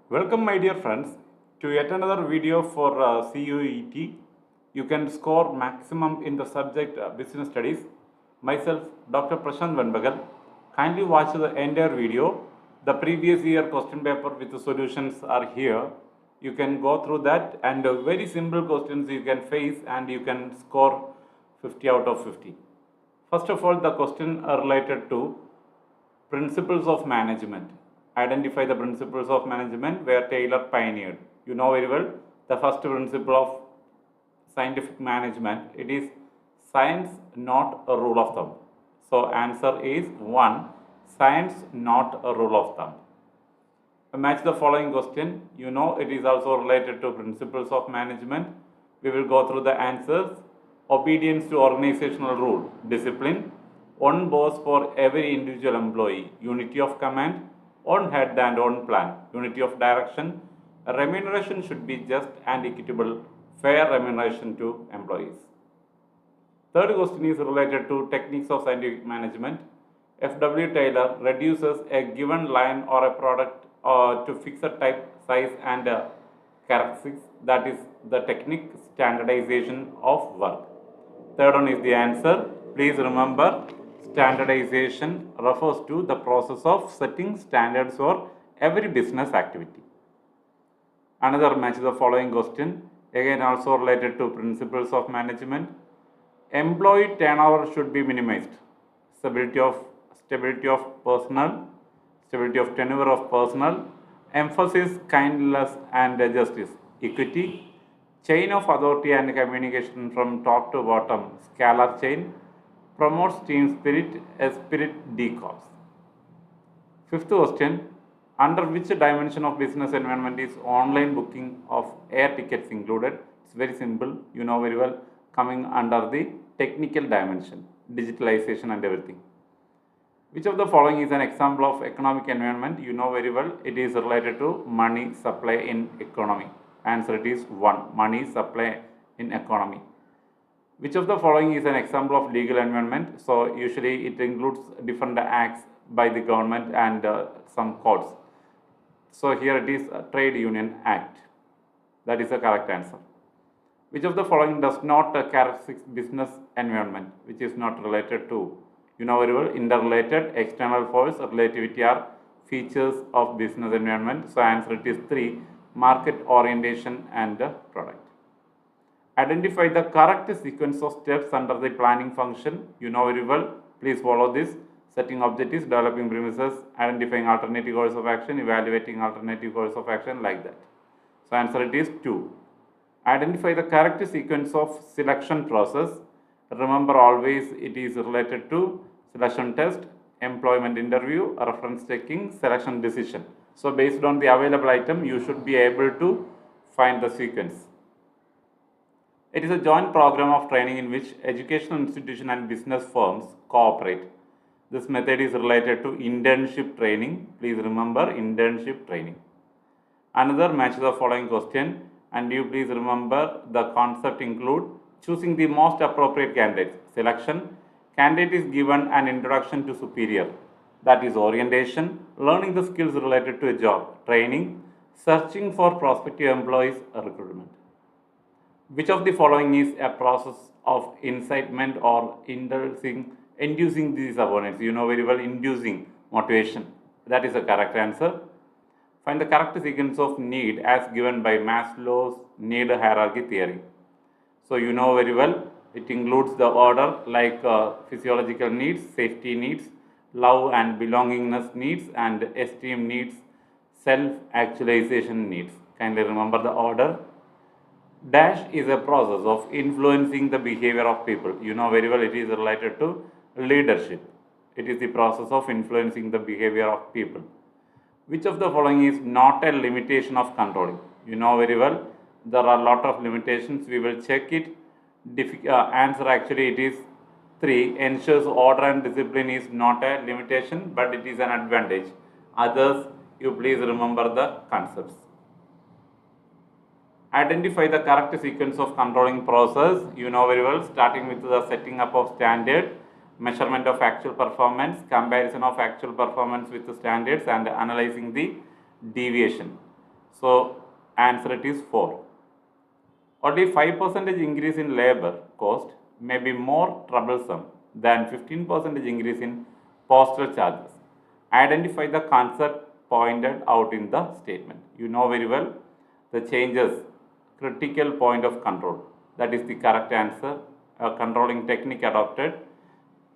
Welcome my dear friends to yet another video for CUET. You can score maximum in the subject Business Studies. Myself Dr. Prasanth. Kindly watch the entire video. The previous year question paper with the solutions are here. You can go through that and very simple questions you can face and you can score 50 out of 50. First of all, the question are related to principles of management. Identify the principles of management where Taylor pioneered. You know very well the first principle of scientific management. It is science, not a rule of thumb. So answer is 1. Science, not a rule of thumb. Match the following question. You know it is also related to principles of management. We will go through the answers. Obedience to organizational rule, discipline, one boss for every individual employee, unity of command, one head and one plan, unity of direction. Remuneration should be just and equitable, fair remuneration to employees. Third question is related to techniques of scientific management. F.W. Taylor reduces a given line or a product to fix a type, size and characteristics. That is the technique standardization of work. Third one is the answer. Please remember, standardization refers to the process of setting standards for every business activity. Another match the following question, again also related to principles of management. Employee turnover should be minimized. Stability of personnel, stability of tenure of personnel, emphasis kindness and justice, equity, chain of authority and communication from top to bottom, scalar chain, promotes team spirit, a spirit decouples. Fifth question, under which dimension of business environment is online booking of air tickets included? It's very simple, you know very well, coming under the technical dimension, digitalization and everything. Which of the following is an example of economic environment? You know very well, it is related to money supply in economy. Answer it is 1. Money supply in economy. Which of the following is an example of legal environment? So usually it includes different acts by the government and some courts. So here it is Trade Union Act. That is the correct answer. Which of the following does not characterize business environment, which is not related to? You know very well, interrelated, external force, relativity are features of business environment. So answer it is 3. Market orientation and product. Identify the correct sequence of steps under the planning function. You know very well. Please follow this. Setting objectives, developing premises, identifying alternative course of action, evaluating alternative course of action, like that. So answer it is 2. Identify the correct sequence of selection process. Remember always it is related to selection test, employment interview, reference checking, selection decision. So based on the available item, you should be able to find the sequence. It is a joint program of training in which educational institution and business firms cooperate. This method is related to internship training. Please remember internship training. Another match the following question, and you please remember the concept include choosing the most appropriate candidate. Selection. Candidate is given an introduction to superior. That is orientation. Learning the skills related to a job. Training. Searching for prospective employees. Recruitment. Which of the following is a process of incitement or inducing these subordinates? You know very well, inducing motivation. That is the correct answer. Find the correct sequence of need as given by Maslow's need hierarchy theory. So you know very well, it includes the order like physiological needs, safety needs, love and belongingness needs, and esteem needs, self-actualization needs. Kindly remember the order. Dash is a process of influencing the behavior of people. You know very well it is related to leadership. It is the process of influencing the behavior of people. Which of the following is not a limitation of controlling? You know very well there are a lot of limitations. We will check it. Answer actually it is 3. Ensures order and discipline is not a limitation but it is an advantage. Others, you please remember the concepts. Identify the correct sequence of controlling process. You know very well, starting with the setting up of standard, measurement of actual performance, comparison of actual performance with the standards, and analyzing the deviation. So answer it is 4. Only 5% increase in labor cost may be more troublesome than 15% increase in postal charges. Identify the concept pointed out in the statement. You know very well the changes, critical point of control. That is the correct answer. A controlling technique adopted.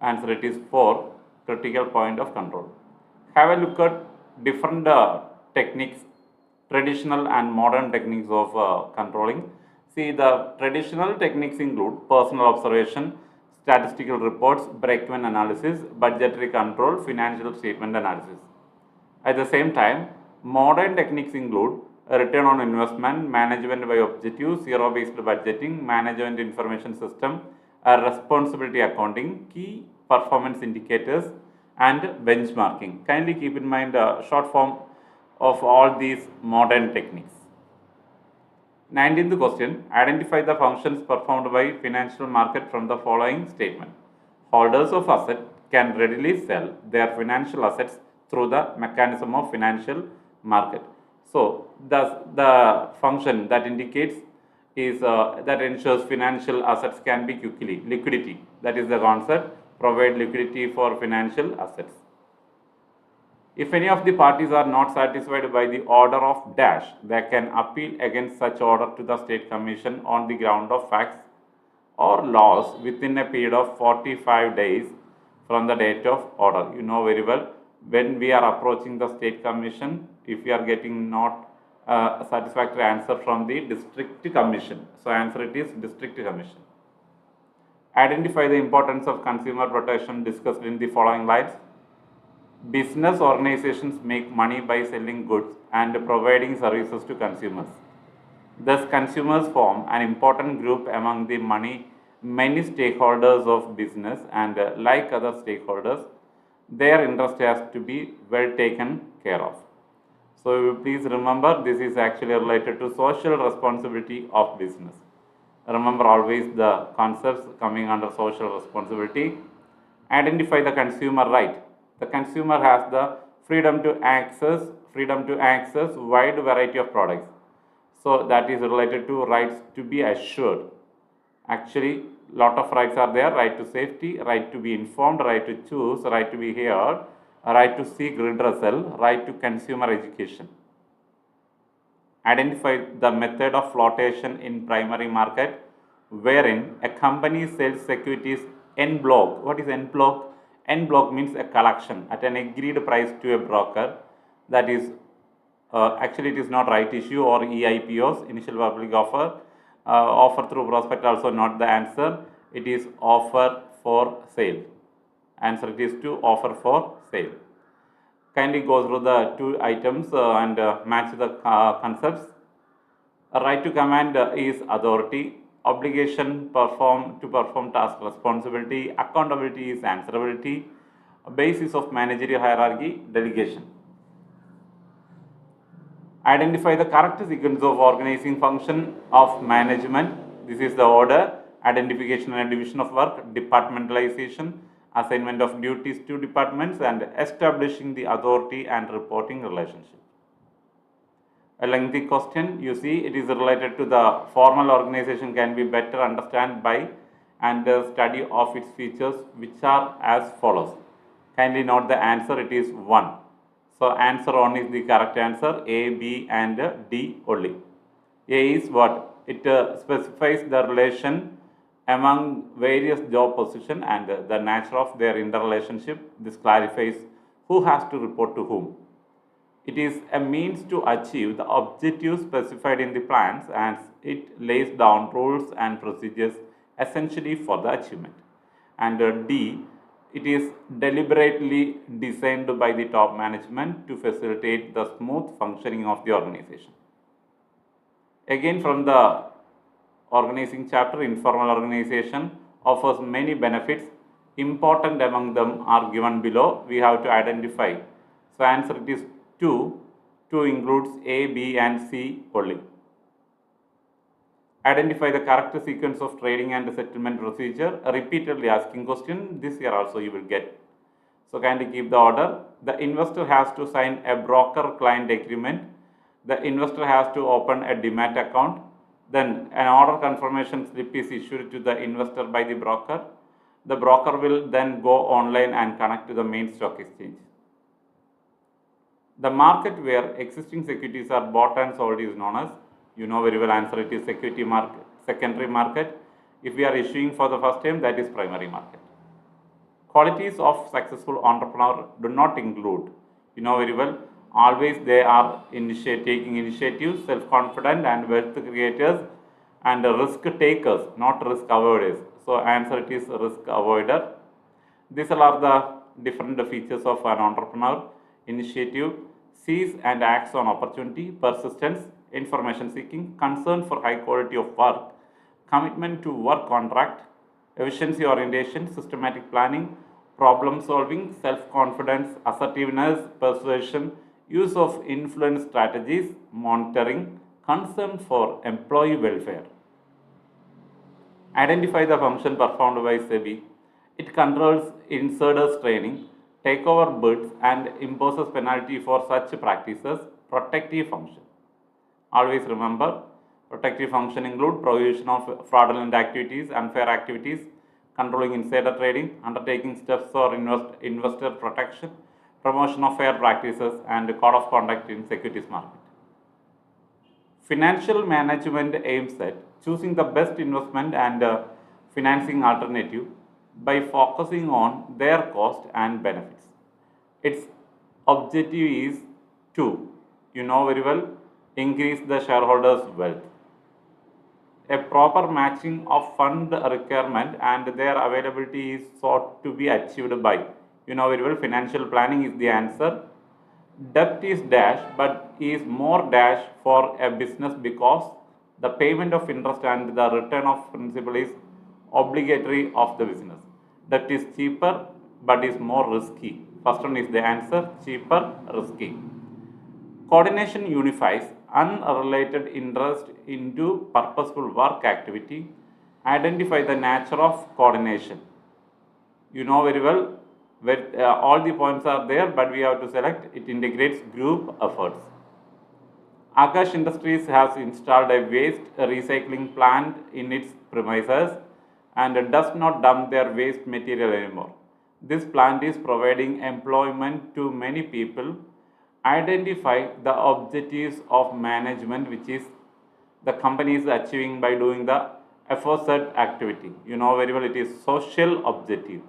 Answer it is 4, critical point of control. Have a look at different techniques, traditional and modern techniques of controlling. See, the traditional techniques include personal observation, statistical reports, break-even analysis, budgetary control, financial statement analysis. At the same time, modern techniques include a return on investment, management by objectives, zero-based budgeting, management information system, responsibility accounting, key performance indicators, and benchmarking. Kindly keep in mind the short form of all these modern techniques. 19th question, identify the functions performed by financial market from the following statement. Holders of assets can readily sell their financial assets through the mechanism of financial market. So, the function that indicates is that ensures financial assets can be quickly, liquidity, that is the concept, provide liquidity for financial assets. If any of the parties are not satisfied by the order of dash, they can appeal against such order to the State Commission on the ground of facts or laws within a period of 45 days from the date of order. You know very well, when we are approaching the State Commission, if we are getting not a satisfactory answer from the District Commission. So answer it is District Commission. Identify the importance of consumer protection discussed in the following lines. Business organizations make money by selling goods and providing services to consumers. Thus, consumers form an important group among the many stakeholders of business, and like other stakeholders, their interest has to be well taken care of. So, please remember, this is actually related to social responsibility of business. Remember always the concepts coming under social responsibility. Identify the consumer right. The consumer has the freedom to access wide variety of products. So that is related to rights to be assured. Actually, lot of rights are there: right to safety, right to be informed, right to choose, right to be heard, right to seek redressal, right to consumer education. Identify the method of flotation in primary market, wherein a company sells securities en bloc. What is en bloc? En bloc means a collection at an agreed price to a broker. That is, actually it is not right issue or EIPOs, initial public offer. Offer through prospect also not the answer. It is offer for sale. Answer it is to offer for sale. Kindly go through the two items and match the concepts. A right to command is authority. Obligation to perform task responsibility. Accountability is answerability. A basis of managerial hierarchy, delegation. Identify the correct sequence of organizing function of management. This is the order: identification and division of work, departmentalization, assignment of duties to departments, and establishing the authority and reporting relationship. A lengthy question, you see, it is related to the formal organization can be better understood by and the study of its features, which are as follows. Kindly note the answer, it is 1. So answer 1 is the correct answer, A, B and D only. A is what? It specifies the relation among various job positions and the nature of their interrelationship. This clarifies who has to report to whom. It is a means to achieve the objectives specified in the plans, and it lays down rules and procedures essentially for the achievement. And D, it is deliberately designed by the top management to facilitate the smooth functioning of the organization. Again, from the organizing chapter, informal organization offers many benefits. Important among them are given below. We have to identify. So answer it is 2. 2 includes A, B and C only. Identify the correct sequence of trading and settlement procedure. Repeatedly asking question. This year also you will get. So kindly keep the order. The investor has to sign a broker-client agreement. The investor has to open a demat account. Then an order confirmation slip is issued to the investor by the broker. The broker will then go online and connect to the main stock exchange. The market where existing securities are bought and sold is known as, you know very well answer, it is security market, secondary market. If we are issuing for the first time, that is primary market. Qualities of successful entrepreneur do not include, you know very well, always they are taking initiative, self-confident and wealth creators and risk takers, not risk avoiders. So answer it is risk avoider. These are the different features of an entrepreneur: initiative, sees and acts on opportunity, persistence, information seeking, concern for high quality of work, commitment to work contract, efficiency orientation, systematic planning, problem solving, self-confidence, assertiveness, persuasion, use of influence strategies, monitoring, concern for employee welfare. Identify the function performed by SEBI. It controls insiders trading, takeover bids and imposes penalty for such practices. Protective function. Always remember, protective function include prohibition of fraudulent activities, unfair activities, controlling insider trading, undertaking steps for investor protection, promotion of fair practices and code of conduct in securities market. Financial management aims at choosing the best investment and financing alternative by focusing on their cost and benefits. Its objective is to, you know very well, increase the shareholders' wealth. A proper matching of fund requirement and their availability is sought to be achieved by, you know very well, financial planning is the answer. Debt is dash but is more dash for a business because the payment of interest and the return of principal is obligatory of the business. Debt is cheaper but is more risky. First one is the answer, cheaper, risky. Coordination unifies unrelated interest into purposeful work activity. Identify the nature of coordination. You know very well where all the points are there, but we have to select. It integrates group efforts. Akash Industries has installed a waste recycling plant in its premises and does not dump their waste material anymore. This plant is providing employment to many people. Identify the objectives of management which is the company is achieving by doing the aforesaid activity. You know very well it is social objective.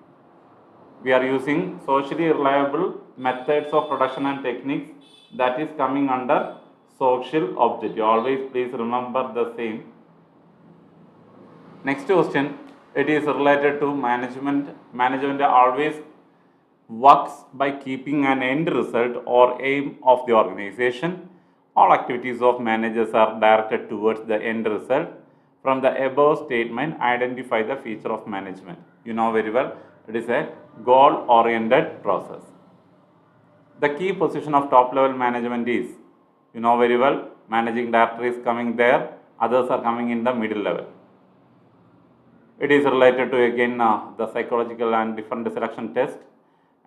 We are using socially reliable methods of production and techniques, that is coming under social objective. Always please remember the same. Next question, it is related to management. Management always works by keeping an end result or aim of the organization. All activities of managers are directed towards the end result. From the above statement, identify the feature of management. You know very well, it is a goal-oriented process. The key position of top-level management is, you know very well, managing director is coming there, others are coming in the middle level. It is related to again the psychological and different selection test.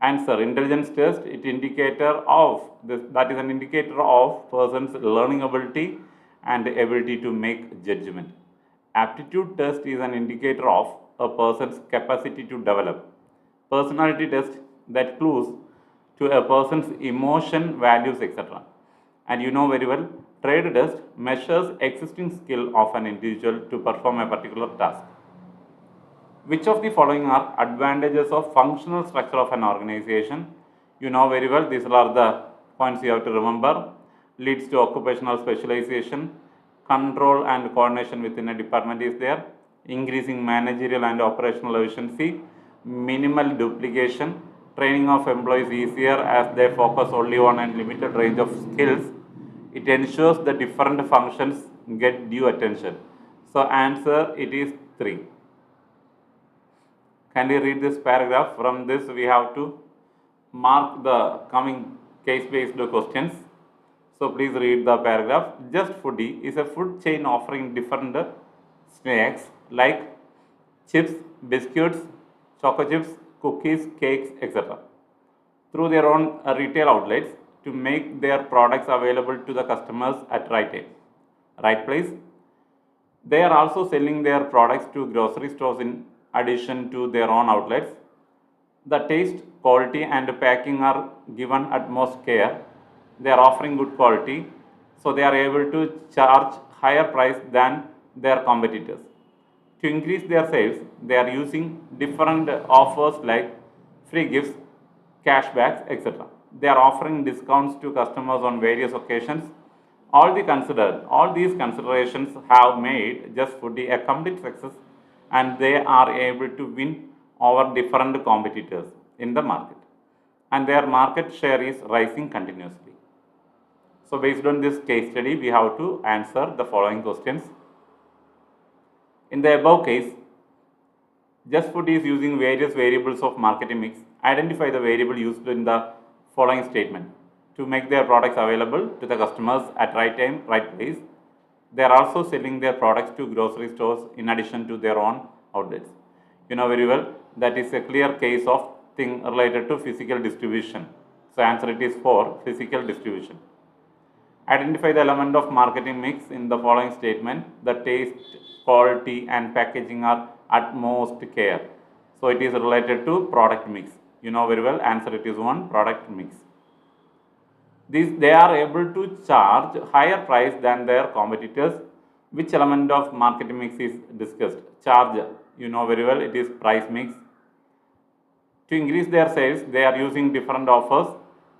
Answer, intelligence test, it indicator of this, that is an indicator of person's learning ability and ability to make judgment. Aptitude test is an indicator of a person's capacity to develop. Personality test that clues to a person's emotion, values, etc. And you know very well, trade test measures existing skill of an individual to perform a particular task. Which of the following are advantages of functional structure of an organization? You know very well, these are the points you have to remember. Leads to occupational specialization, control and coordination within a department is there, increasing managerial and operational efficiency, minimal duplication, training of employees easier as they focus only on a limited range of skills. It ensures the different functions get due attention. So answer, it is 3. Can you read this paragraph? From this we have to mark the coming case-based questions. So please read the paragraph. Just Foodie is a food chain offering different snacks like chips, biscuits, choco chips, cookies, cakes, etc. through their own retail outlets. to make their products available to the customers at right time, right place. They are also selling their products to grocery stores in addition to their own outlets. The taste, quality and packing are given utmost care. They are offering good quality, so they are able to charge higher price than their competitors. To increase their sales, they are using different offers like free gifts, cashbacks, etc. They are offering discounts to customers on various occasions. All these considerations have made Just Foodie a complete success, and they are able to win over different competitors in the market, and their market share is rising continuously. So based on this case study, we have to answer the following questions. In the above case, Just Food is using various variables of marketing mix. Identify the variable used in the following statement to make their products available to the customers at right time, right place. They are also selling their products to grocery stores in addition to their own outlets. You know very well that is a clear case of thing related to physical distribution. So answer it is for physical distribution. Identify the element of marketing mix in the following statement. The taste, quality and packaging are utmost care. So it is related to product mix. You know very well, answer it is one, product mix. They are able to charge higher price than their competitors. Which element of marketing mix is discussed? Charge, you know very well, it is price mix. To increase their sales, they are using different offers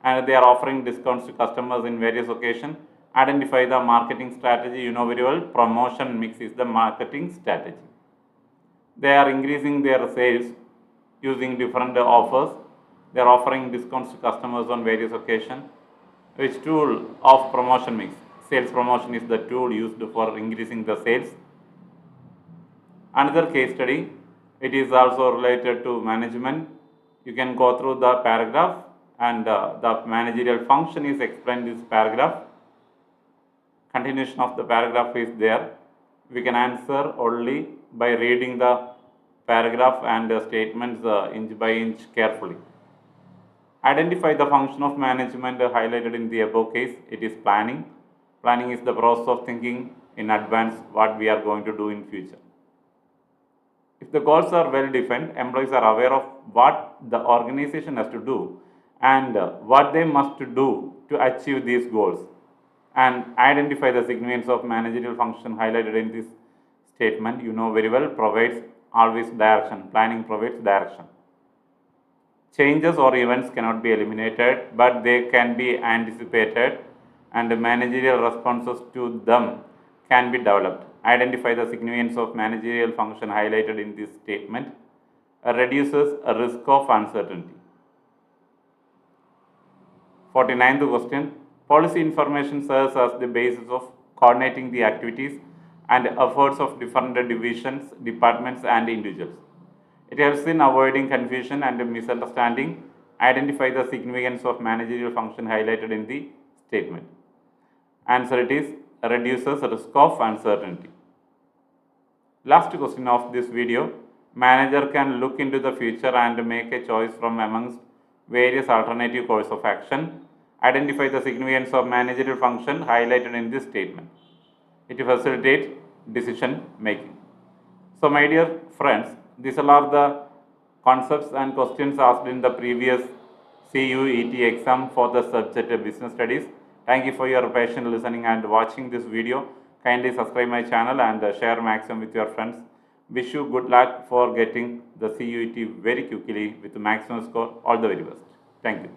and they are offering discounts to customers in various occasions. Identify the marketing strategy, you know very well, promotion mix is the marketing strategy. They are increasing their sales using different offers. They are offering discounts to customers on various occasions. Which tool of promotion mix? Sales promotion is the tool used for increasing the sales. Another case study, it is also related to management. You can go through the paragraph and the managerial function is explained in this paragraph. Continuation of the paragraph is there. We can answer only by reading the paragraph and the statements inch by inch carefully. Identify the function of management highlighted in the above case. It is planning. Planning is the process of thinking in advance what we are going to do in future. If the goals are well defined, employees are aware of what the organization has to do and what they must do to achieve these goals, and identify the significance of managerial function highlighted in this statement. You know very well, provides always direction. Planning provides direction. Changes or events cannot be eliminated, but they can be anticipated and managerial responses to them can be developed. Identify the significance of managerial function highlighted in this statement. Reduces a risk of uncertainty. 49th question. Policy information serves as the basis of coordinating the activities and efforts of different divisions, departments and individuals. It helps in avoiding confusion and misunderstanding. Identify the significance of managerial function highlighted in the statement. Answer it is reduces risk of uncertainty. Last question of this video. Manager can look into the future and make a choice from amongst various alternative course of action. Identify the significance of managerial function highlighted in this statement. It facilitates decision making. So my dear friends, these are the concepts and questions asked in the previous CUET exam for the subject of business studies. Thank you for your patient listening and watching this video. Kindly subscribe my channel and share maximum with your friends. Wish you good luck for getting the CUET very quickly with maximum score. All the very best. Thank you.